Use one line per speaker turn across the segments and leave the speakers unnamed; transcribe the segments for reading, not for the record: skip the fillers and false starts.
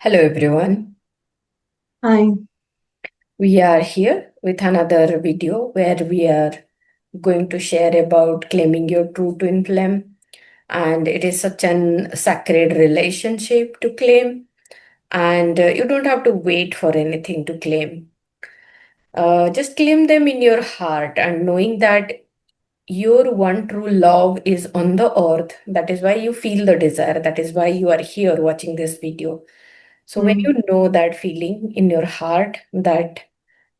Hello, everyone.
Hi.
We are here with another video where we are going to share about claiming your true twin flame. And it is such an sacred relationship to claim, and you don't have to wait for anything to claim. Just claim them in your heart and knowing that your one true love is on the earth. That is why you feel the desire. That is why you are here watching this video. So, when
Mm.
you know that feeling in your heart, that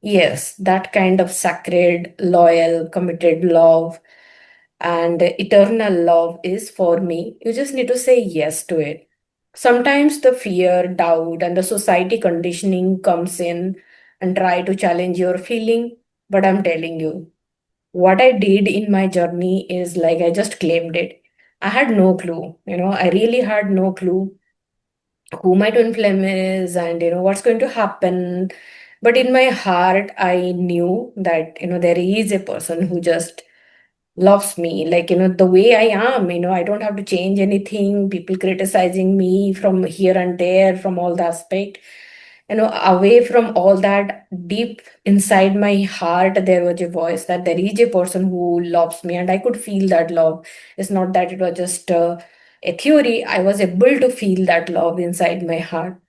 yes, that kind of sacred, loyal, committed love and eternal love is for me. You just need to say yes to it. Sometimes the fear, doubt, and the society conditioning comes in and try to challenge your feeling. But I'm telling you, what I did in my journey is like I just claimed it. I had no clue, I really had no clue who my twin flame is and what's going to happen, but in my heart I knew that there is a person who just loves me, like the way I am. I don't have to change anything. People criticizing me from here and there, from all the aspect, away from all that, deep inside my heart there was a voice that there is a person who loves me, and I could feel that love. It's not that it was just a theory. I was able to feel that love inside my heart.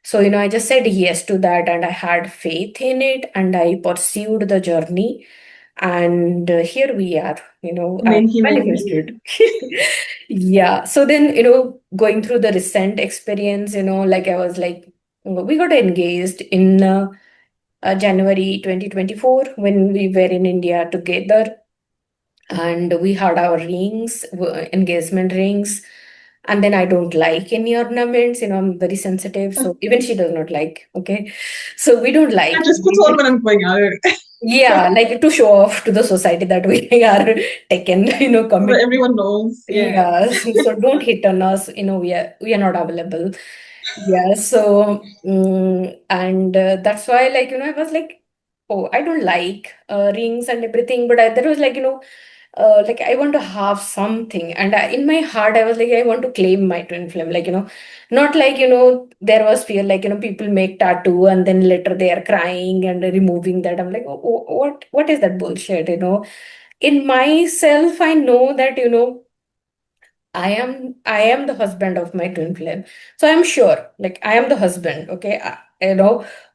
So, I just said yes to that and I had faith in it and I pursued the journey. And here we are,
And
I
then he met
manifested.
you.
Yeah. So then, going through the recent experience, like I was like, we got engaged in January 2024 when we were in India together, and we had our rings, engagement rings. And then I don't like any ornaments, I'm very sensitive. So even she does not like. Okay. So we don't
I
like.
just put on when I'm going out
Yeah, like to show off to the society that we are taken,
so that
committed.
everyone knows. Yeah.
Yeah, so don't hit on us, we are not available. Yeah, so and that's why, like, I was like, oh, I don't like rings and everything, but there was like, like I want to have something, and in my heart I was like, I want to claim my twin flame, like, not like, there was fear, like, people make tattoo and then later they are crying and removing that. I'm like, what is that bullshit, in myself I know that, I am the husband of my twin flame. So I'm sure, like I am the husband. Okay.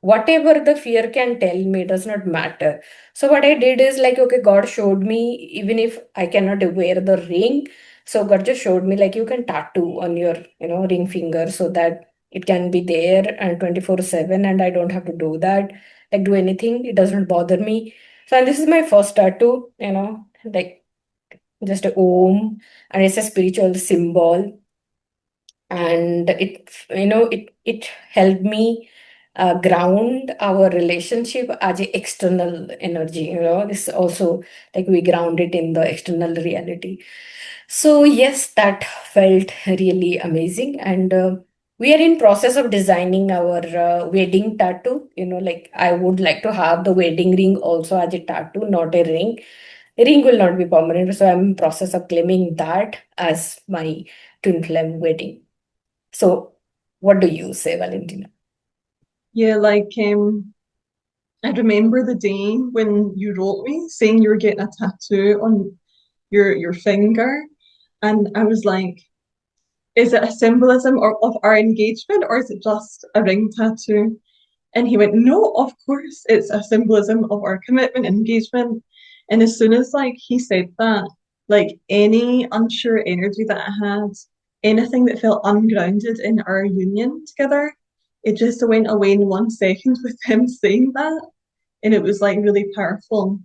Whatever the fear can tell me does not matter. So what I did is like, okay, God showed me, even if I cannot wear the ring. So God just showed me like you can tattoo on your, ring finger so that it can be there and 24/7 and I don't have to do that, like do anything. It doesn't bother me. So and this is my first tattoo, like just a om, and it's a spiritual symbol, and it helped me ground our relationship as a external energy. This also, like, we ground it in the external reality. So yes, that felt really amazing, and we are in process of designing our wedding tattoo. Like I would like to have the wedding ring also as a tattoo, not a ring. A ring will not be permanent, so I'm in process of claiming that as my twin flame wedding. So, what do you say, Valentina?
Yeah, like I remember the day when you wrote me saying you were getting a tattoo on your finger. And I was like, is it a symbolism of our engagement or is it just a ring tattoo? And he went, no, of course, it's a symbolism of our commitment and engagement. And as soon as like he said that, like any unsure energy that I had, anything that felt ungrounded in our union together, it just went away in 1 second with him saying that. And it was like really powerful.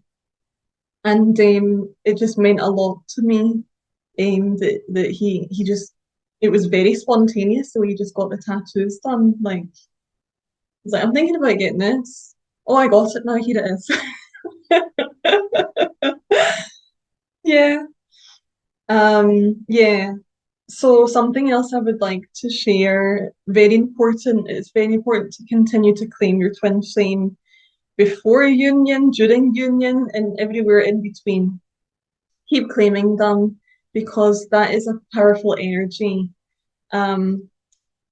And it just meant a lot to me. That he just it was very spontaneous, so he just got the tattoos done. Like he's like, I'm thinking about getting this. Oh, I got it now. Here it is. Yeah. Yeah. So something else I would like to share, very important, it's very important to continue to claim your twin flame before union, during union, and everywhere in between. Keep claiming them because that is a powerful energy. Um,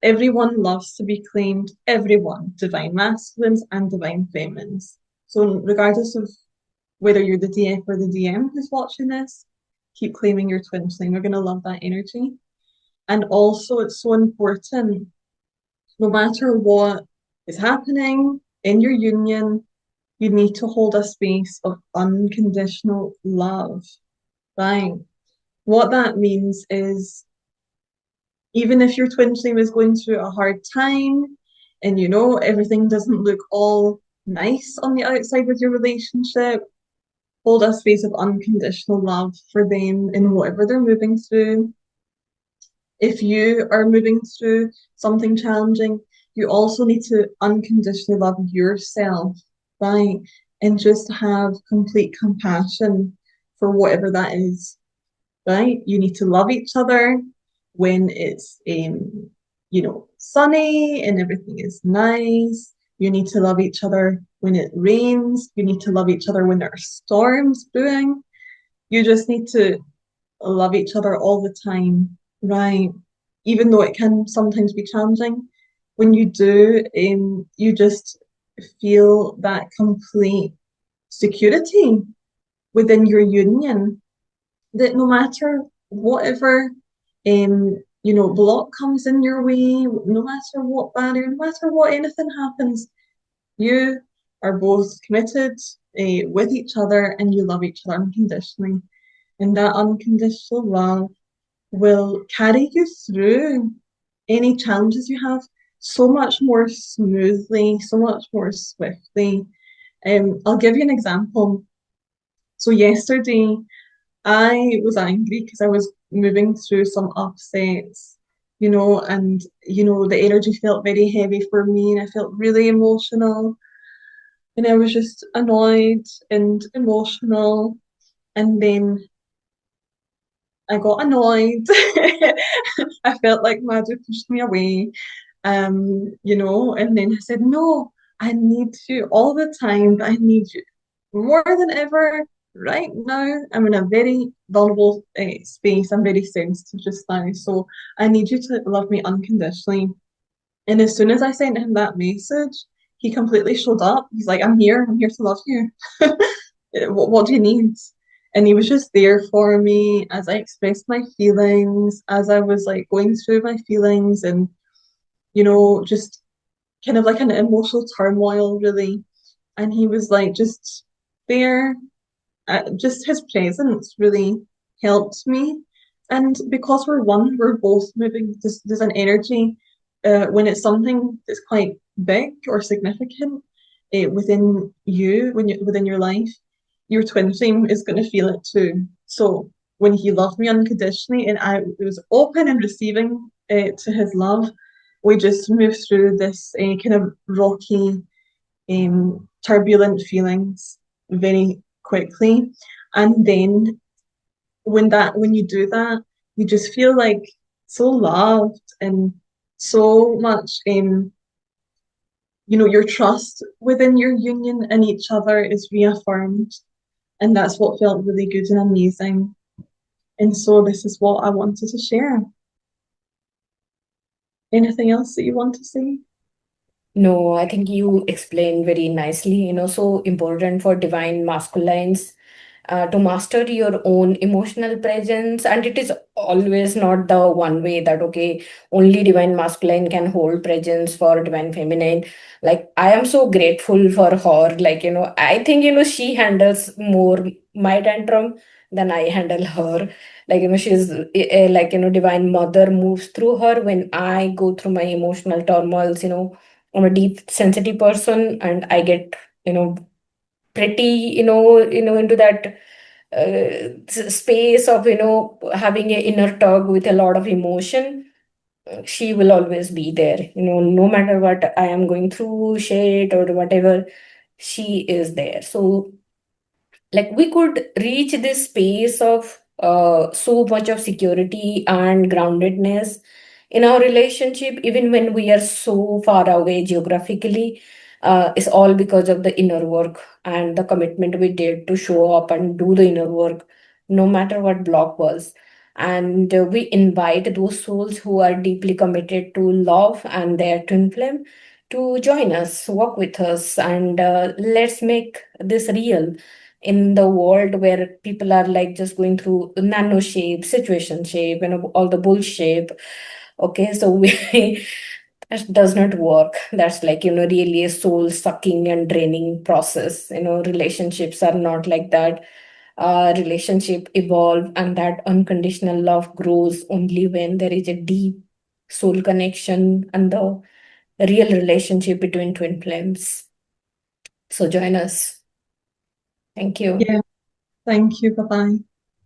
Everyone loves to be claimed, everyone, divine masculines and divine feminines. So, regardless of whether you're the DF or the DM who's watching this, keep claiming your twin flame. We're going to love that energy. And also, it's so important, no matter what is happening in your union, you need to hold a space of unconditional love, right? What that means is even if your twin flame is going through a hard time and everything doesn't look all nice on the outside with your relationship, hold a space of unconditional love for them in whatever they're moving through. If you are moving through something challenging, you also need to unconditionally love yourself, right? And just have complete compassion for whatever that is, right? You need to love each other when it's sunny and everything is nice. You need to love each other when it rains. You need to love each other when there are storms brewing. You just need to love each other all the time, right? Even though it can sometimes be challenging, when you do, you just feel that complete security within your union that no matter whatever block comes in your way, no matter what barrier, no matter what anything happens, you are both committed with each other and you love each other unconditionally. And that unconditional love will carry you through any challenges you have so much more smoothly, so much more swiftly. I'll give you an example. So yesterday, I was angry because I was moving through some upsets, and the energy felt very heavy for me, and I felt really emotional, and I was just annoyed and emotional, and then I got annoyed. I felt like Madhu pushed me away, and then I said, no, I need you all the time, but I need you more than ever right now. I'm in a very vulnerable space. I'm very sensitive just now. So I need you to love me unconditionally. And as soon as I sent him that message, he completely showed up. He's like, I'm here. I'm here to love you. What do you need? And he was just there for me as I expressed my feelings, as I was like going through my feelings and, just kind of like an emotional turmoil, really. And he was like just there. Just his presence really helped me. And because we're one, we're both moving. There's an energy when it's something that's quite big or significant within you, within your life, your twin flame is going to feel it too. So when he loved me unconditionally and I was open and receiving to his love, we just moved through this kind of rocky, turbulent feelings very quickly. And then when you do that, you just feel like so loved and so much your trust within your union and each other is reaffirmed. And that's what felt really good and amazing. And so this is what I wanted to share. Anything else that you want to say?
No, I think you explained very nicely, so important for divine masculines to master your own emotional presence. And it is always not the one way that, okay, only divine masculine can hold presence for divine feminine. Like, I am so grateful for her. Like, I think, she handles more my tantrum than I handle her. Like, she's like, divine mother moves through her when I go through my emotional turmoils. I'm a deep sensitive person and I get, pretty, into that space of having an inner tug with a lot of emotion. She will always be there, no matter what I am going through, shit or whatever, she is there. So like we could reach this space of so much of security and groundedness in our relationship even when we are so far away geographically. It's all because of the inner work and the commitment we did to show up and do the inner work no matter what block was. And we invite those souls who are deeply committed to love and their twin flame to join us, walk with us, and let's make this real in the world where people are like just going through nano shape, situation shape, all the bullshit. Okay, so we that does not work. That's like, really a soul sucking and draining process. Relationships are not like that. Relationship evolve, and that unconditional love grows only when there is a deep soul connection and the real relationship between twin flames. So join us. Thank you.
Yeah, thank you. Bye bye.